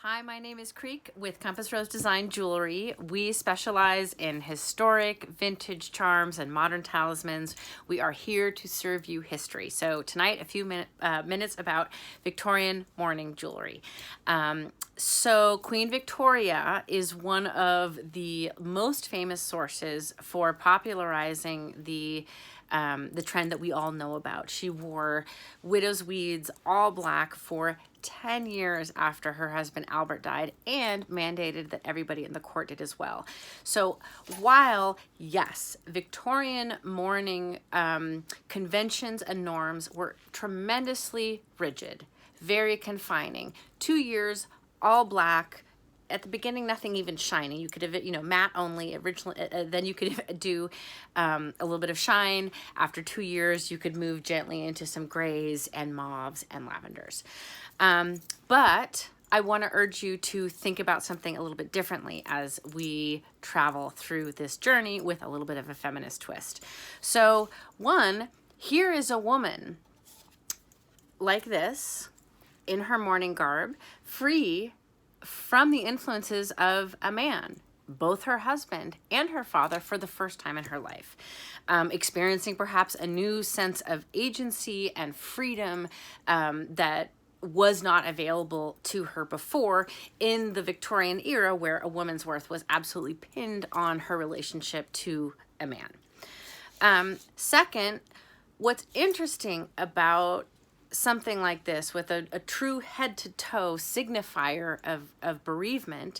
Hi, my name is Creek with Compass Rose Design Jewelry. We specialize in historic, vintage charms and modern talismans. We are here to serve you history. So tonight, a few minutes about Victorian mourning jewelry. So Queen Victoria is one of the most famous sources for popularizing the trend that we all know about. She wore widow's weeds, all black, for 10 years after her husband Albert died, and mandated that everybody in the court did as well. So while, yes, Victorian mourning conventions and norms were tremendously rigid, very confining, 2 years, all black, at the beginning, nothing even shiny. You could have, matte only originally. Then you could do a little bit of shine. After 2 years, you could move gently into some grays and mauves and lavenders. But I want to urge you to think about something a little bit differently as we travel through this journey with a little bit of a feminist twist. So one, here is a woman like this in her mourning garb, free from the influences of a man, both her husband and her father, for the first time in her life, experiencing perhaps a new sense of agency and freedom that was not available to her before in the Victorian era, where a woman's worth was absolutely pinned on her relationship to a man. Second, what's interesting about something like this with a true head-to-toe signifier of bereavement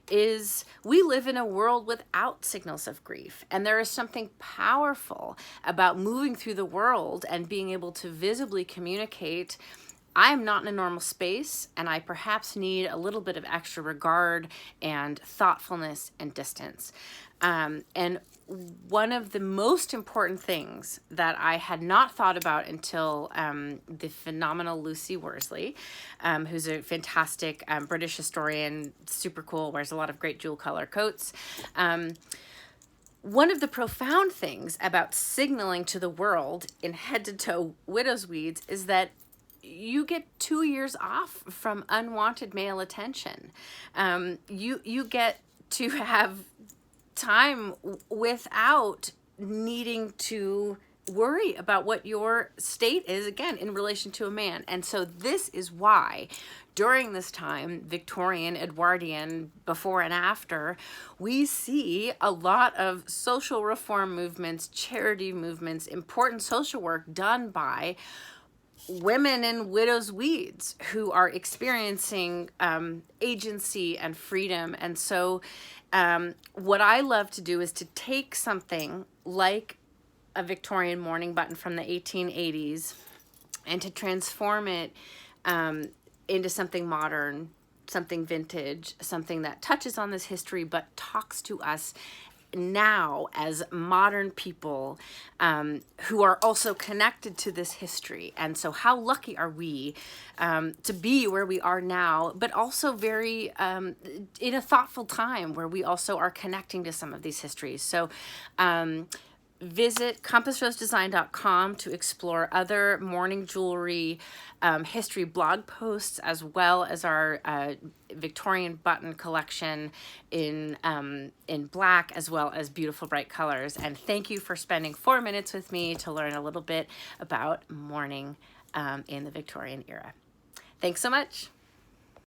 is we live in a world without signals of grief, and there is something powerful about moving through the world and being able to visibly communicate, I'm not in a normal space, and I perhaps need a little bit of extra regard and thoughtfulness and distance. And one of the most important things that I had not thought about until the phenomenal Lucy Worsley, who's a fantastic British historian, super cool, wears a lot of great jewel color coats. One of the profound things about signaling to the world in head-to-toe widow's weeds is that you get 2 years off from unwanted male attention. You get to have time without needing to worry about what your state is, again, in relation to a man. And so this is why during this time, Victorian, Edwardian, before and after, we see a lot of social reform movements, charity movements, important social work done by women in widow's weeds who are experiencing agency and freedom. And so what I love to do is to take something like a Victorian mourning button from the 1880s and to transform it into something modern, something vintage, something that touches on this history but talks to us now as modern people who are also connected to this history. And so how lucky are we to be where we are now, but also very in a thoughtful time where we also are connecting to some of these histories. So visit compassrosedesign.com to explore other mourning jewelry history blog posts, as well as our Victorian button collection in black, as well as beautiful bright colors. And thank you for spending 4 minutes with me to learn a little bit about mourning in the Victorian era. Thanks so much.